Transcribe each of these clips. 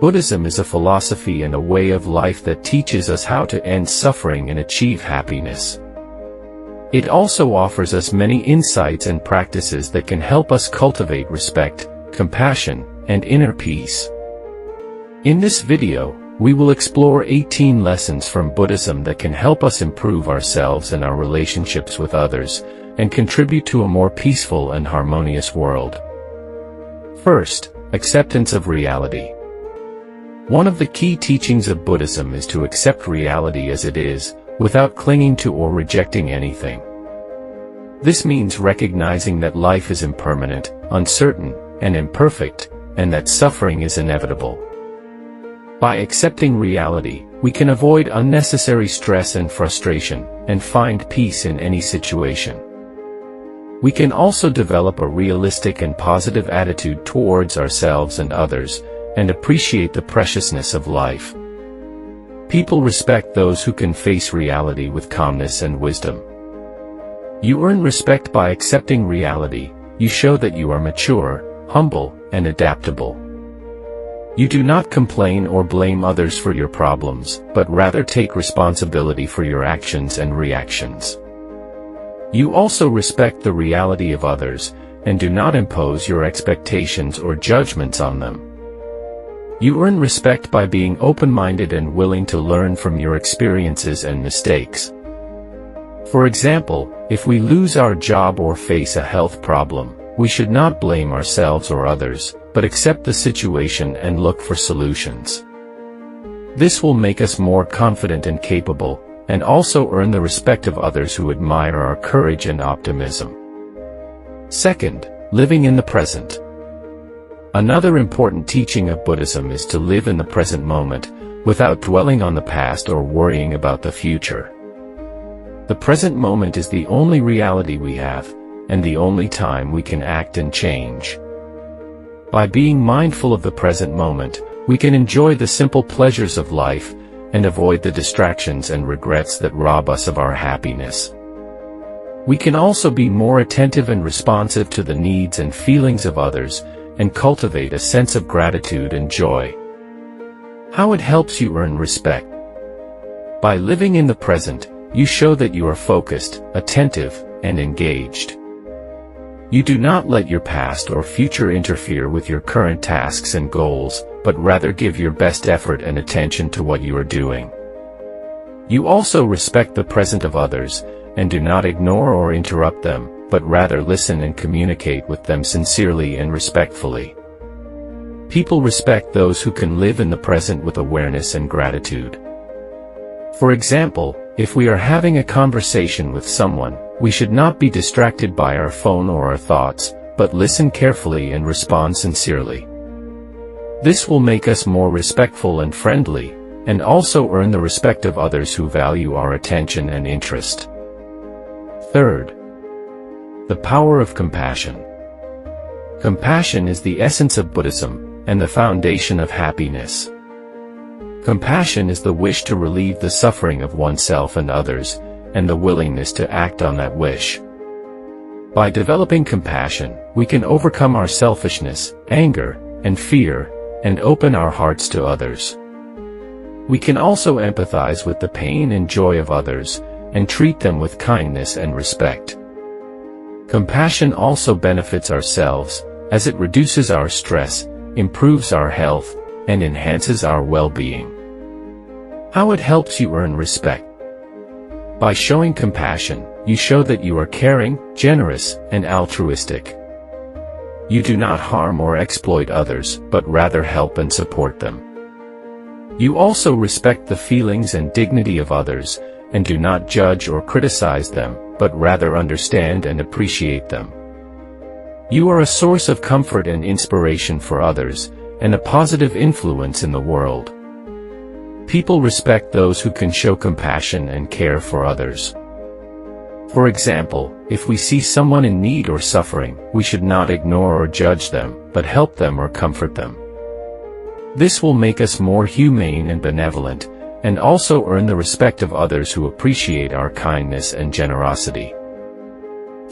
Buddhism is a philosophy and a way of life that teaches us how to end suffering and achieve happiness. It also offers us many insights and practices that can help us cultivate respect, compassion, and inner peace. In this video, we will explore 18 lessons from Buddhism that can help us improve ourselves and our relationships with others, and contribute to a more peaceful and harmonious world. First, acceptance of reality. One of the key teachings of Buddhism is to accept reality as it is, without clinging to or rejecting anything. This means recognizing that life is impermanent, uncertain, and imperfect, and that suffering is inevitable. By accepting reality, we can avoid unnecessary stress and frustration, and find peace in any situation. We can also develop a realistic and positive attitude towards ourselves and others, and appreciate the preciousness of life. People respect those who can face reality with calmness and wisdom. You earn respect by accepting reality. You show that you are mature, humble, and adaptable. You do not complain or blame others for your problems, but rather take responsibility for your actions and reactions. You also respect the reality of others, and do not impose your expectations or judgments on them. You earn respect by being open-minded and willing to learn from your experiences and mistakes. For example, if we lose our job or face a health problem, we should not blame ourselves or others, but accept the situation and look for solutions. This will make us more confident and capable, and also earn the respect of others who admire our courage and optimism. Second, living in the present. Another important teaching of Buddhism is to live in the present moment, without dwelling on the past or worrying about the future. The present moment is the only reality we have, and the only time we can act and change. By being mindful of the present moment, we can enjoy the simple pleasures of life, and avoid the distractions and regrets that rob us of our happiness. We can also be more attentive and responsive to the needs and feelings of others, and cultivate a sense of gratitude and joy. How it helps you earn respect. By living in the present, you show that you are focused, attentive, and engaged. You do not let your past or future interfere with your current tasks and goals, but rather give your best effort and attention to what you are doing. You also respect the present of others, and do not ignore or interrupt them, but rather listen and communicate with them sincerely and respectfully. People respect those who can live in the present with awareness and gratitude. For example, if we are having a conversation with someone, we should not be distracted by our phone or our thoughts, but listen carefully and respond sincerely. This will make us more respectful and friendly, and also earn the respect of others who value our attention and interest. Third, the power of compassion. Compassion is the essence of Buddhism, and the foundation of happiness. Compassion is the wish to relieve the suffering of oneself and others, and the willingness to act on that wish. By developing compassion, we can overcome our selfishness, anger, and fear, and open our hearts to others. We can also empathize with the pain and joy of others, and treat them with kindness and respect. Compassion also benefits ourselves, as it reduces our stress, improves our health, and enhances our well-being. How it helps you earn respect. By showing compassion, you show that you are caring, generous, and altruistic. You do not harm or exploit others, but rather help and support them. You also respect the feelings and dignity of others, and do not judge or criticize them, but rather understand and appreciate them. You are a source of comfort and inspiration for others, and a positive influence in the world. People respect those who can show compassion and care for others. For example, if we see someone in need or suffering, we should not ignore or judge them, but help them or comfort them. This will make us more humane and benevolent, and also earn the respect of others who appreciate our kindness and generosity.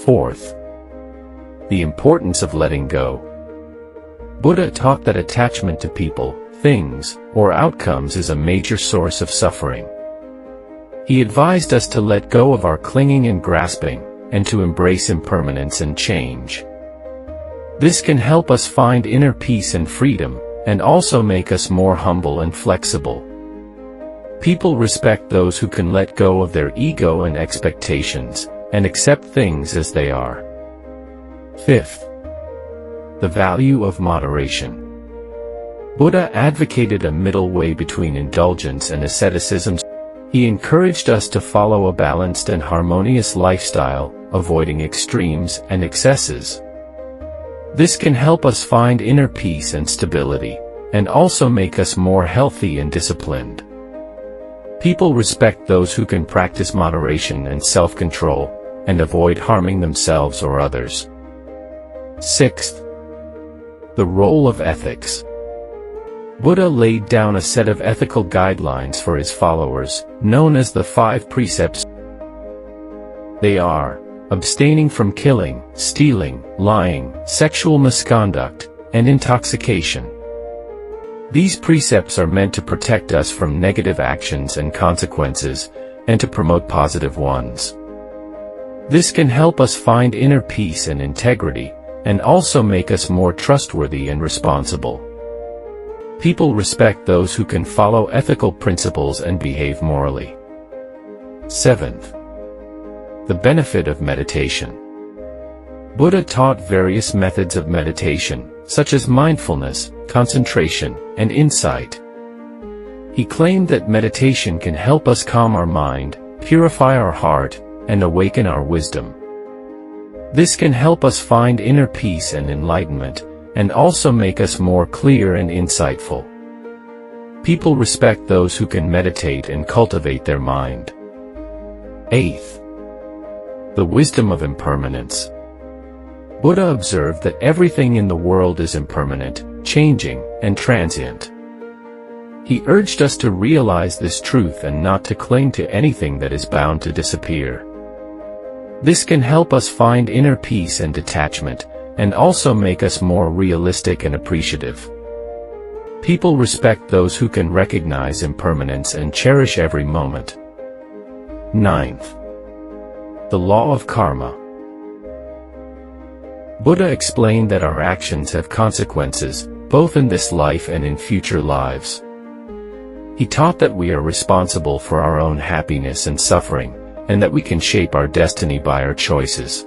Fourth, the importance of letting go. Buddha taught that attachment to people, things, or outcomes is a major source of suffering. He advised us to let go of our clinging and grasping, and to embrace impermanence and change. This can help us find inner peace and freedom, and also make us more humble and flexible. People respect those who can let go of their ego and expectations, and accept things as they are. Fifth, the value of moderation. Buddha advocated a middle way between indulgence and asceticism. He encouraged us to follow a balanced and harmonious lifestyle, avoiding extremes and excesses. This can help us find inner peace and stability, and also make us more healthy and disciplined. People respect those who can practice moderation and self-control, and avoid harming themselves or others. Sixth, the role of ethics. Buddha laid down a set of ethical guidelines for his followers, known as the 5 precepts. They are: abstaining from killing, stealing, lying, sexual misconduct, and intoxication. These precepts are meant to protect us from negative actions and consequences, and to promote positive ones. This can help us find inner peace and integrity, and also make us more trustworthy and responsible. People respect those who can follow ethical principles and behave morally. Seventh, the benefit of meditation. Buddha taught various methods of meditation, such as mindfulness, concentration, and insight. He claimed that meditation can help us calm our mind, purify our heart, and awaken our wisdom. This can help us find inner peace and enlightenment, and also make us more clear and insightful. People respect those who can meditate and cultivate their mind. Eighth, the wisdom of impermanence. Buddha observed that everything in the world is impermanent, changing, and transient. He urged us to realize this truth and not to cling to anything that is bound to disappear. This can help us find inner peace and detachment, and also make us more realistic and appreciative. People respect those who can recognize impermanence and cherish every moment. Ninth, the law of karma. Buddha explained that our actions have consequences, both in this life and in future lives. He taught that we are responsible for our own happiness and suffering, and that we can shape our destiny by our choices.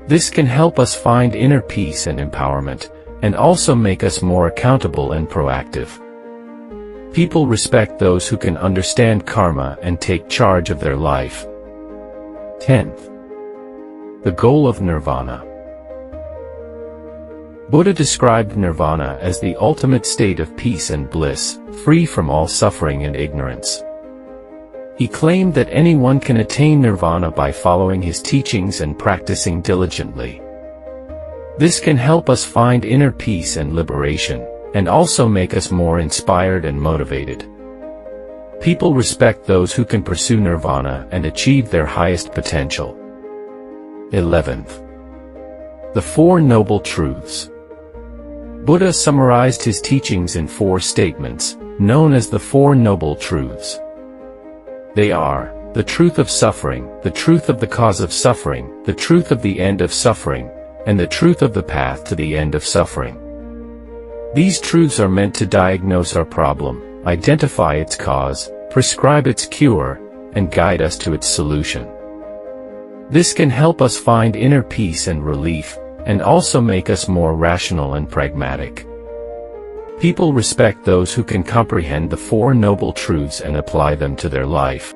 This can help us find inner peace and empowerment, and also make us more accountable and proactive. People respect those who can understand karma and take charge of their life. 10th, the goal of Nirvana. Buddha described Nirvana as the ultimate state of peace and bliss, free from all suffering and ignorance. He claimed that anyone can attain Nirvana by following his teachings and practicing diligently. This can help us find inner peace and liberation, and also make us more inspired and motivated. People respect those who can pursue Nirvana and achieve their highest potential. 11th, the Four Noble Truths. Buddha summarized his teachings in 4 statements, known as the Four Noble Truths. They are: the truth of suffering, the truth of the cause of suffering, the truth of the end of suffering, and the truth of the path to the end of suffering. These truths are meant to diagnose our problem, identify its cause, prescribe its cure, and guide us to its solution. This can help us find inner peace and relief, and also make us more rational and pragmatic. People respect those who can comprehend the Four Noble Truths and apply them to their life.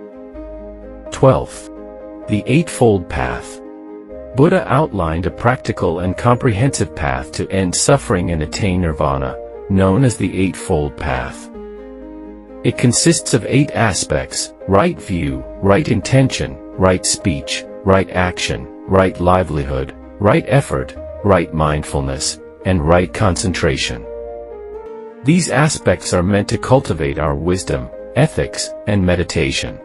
12th, the Eightfold Path. Buddha outlined a practical and comprehensive path to end suffering and attain Nirvana, known as the Eightfold Path. It consists of 8 aspects: right view, right intention, right speech, right action, right livelihood, right effort, right mindfulness, and right concentration. These aspects are meant to cultivate our wisdom, ethics, and meditation.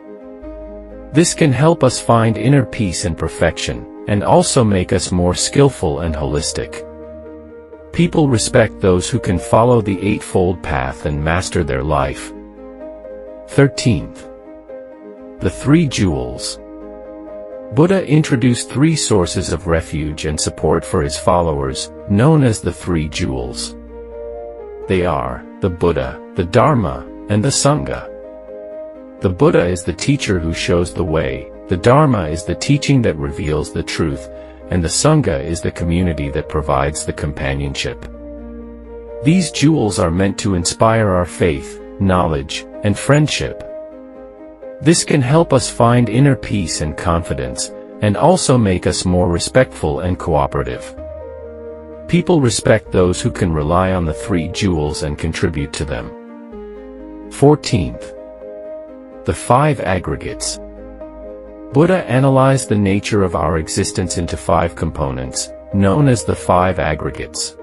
This can help us find inner peace and perfection, and also make us more skillful and holistic. People respect those who can follow the Eightfold Path and master their life. 13th. The Three Jewels. Buddha introduced three sources of refuge and support for his followers, known as the Three Jewels. They are the Buddha, the Dharma, and the Sangha. The Buddha is the teacher who shows the way, the Dharma is the teaching that reveals the truth, and the Sangha is the community that provides the companionship. These jewels are meant to inspire our faith, knowledge, and friendship. This can help us find inner peace and confidence, and also make us more respectful and cooperative. People respect those who can rely on the three jewels and contribute to them. 14th. The Five Aggregates. Buddha analyzed the nature of our existence into five components, known as the five aggregates.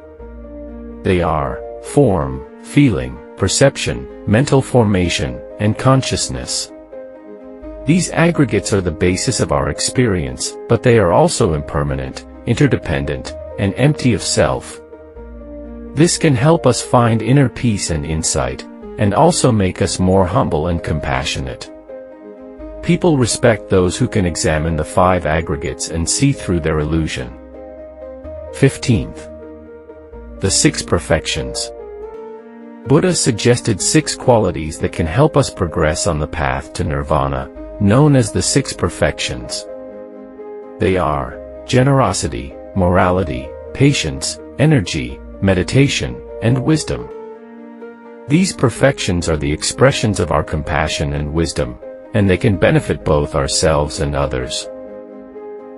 They are form, feeling, perception, mental formation, and consciousness. These aggregates are the basis of our experience, but they are also impermanent, interdependent, and empty of self. This can help us find inner peace and insight, and also make us more humble and compassionate. People respect those who can examine the five aggregates and see through their illusion. 15th. The Six Perfections. Buddha suggested 6 qualities that can help us progress on the path to Nirvana, known as the Six Perfections. They are generosity, morality, patience, energy, meditation, and wisdom. These perfections are the expressions of our compassion and wisdom, and they can benefit both ourselves and others.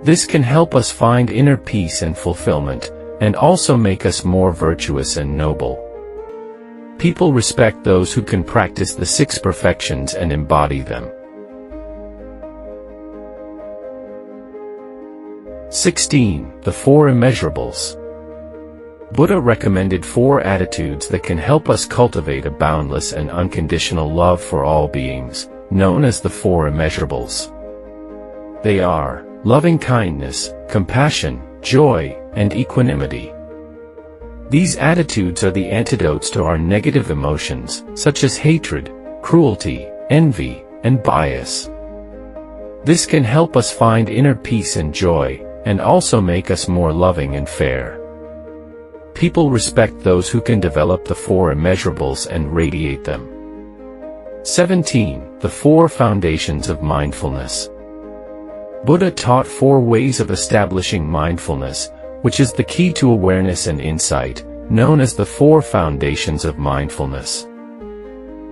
This can help us find inner peace and fulfillment, and also make us more virtuous and noble. People respect those who can practice the 6 perfections and embody them. 16. The Four Immeasurables. Buddha recommended 4 attitudes that can help us cultivate a boundless and unconditional love for all beings, known as the Four Immeasurables. They are loving kindness, compassion, joy, and equanimity. These attitudes are the antidotes to our negative emotions, such as hatred, cruelty, envy, and bias. This can help us find inner peace and joy, and also make us more loving and fair. People respect those who can develop the 4 immeasurables and radiate them. 17. The Four Foundations of Mindfulness. Buddha taught 4 ways of establishing mindfulness, which is the key to awareness and insight, known as the 4 Foundations of Mindfulness.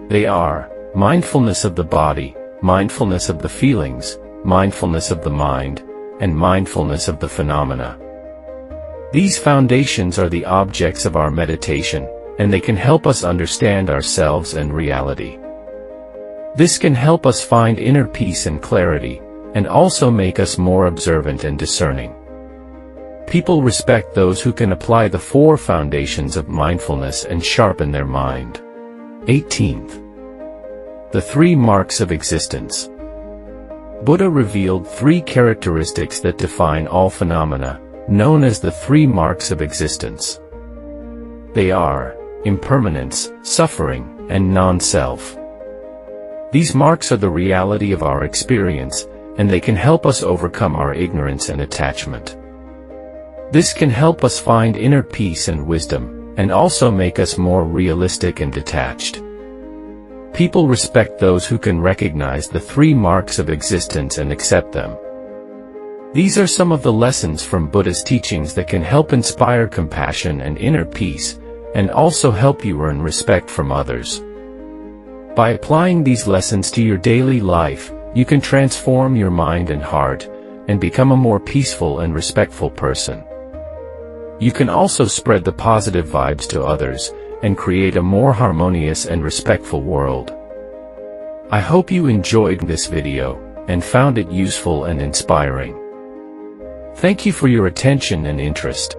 They are mindfulness of the body, mindfulness of the feelings, mindfulness of the mind, and mindfulness of the phenomena. These foundations are the objects of our meditation, and they can help us understand ourselves and reality. This can help us find inner peace and clarity, and also make us more observant and discerning. People respect those who can apply the 4 foundations of mindfulness and sharpen their mind. 18th. The 3 Marks of Existence. Buddha revealed 3 characteristics that define all phenomena, known as the 3 Marks of Existence. They are impermanence, suffering, and non-self. These marks are the reality of our experience, and they can help us overcome our ignorance and attachment. This can help us find inner peace and wisdom, and also make us more realistic and detached. People respect those who can recognize the 3 marks of existence and accept them. These are some of the lessons from Buddha's teachings that can help inspire compassion and inner peace, and also help you earn respect from others. By applying these lessons to your daily life, you can transform your mind and heart, and become a more peaceful and respectful person. You can also spread the positive vibes to others, and create a more harmonious and respectful world. I hope you enjoyed this video, and found it useful and inspiring. Thank you for your attention and interest.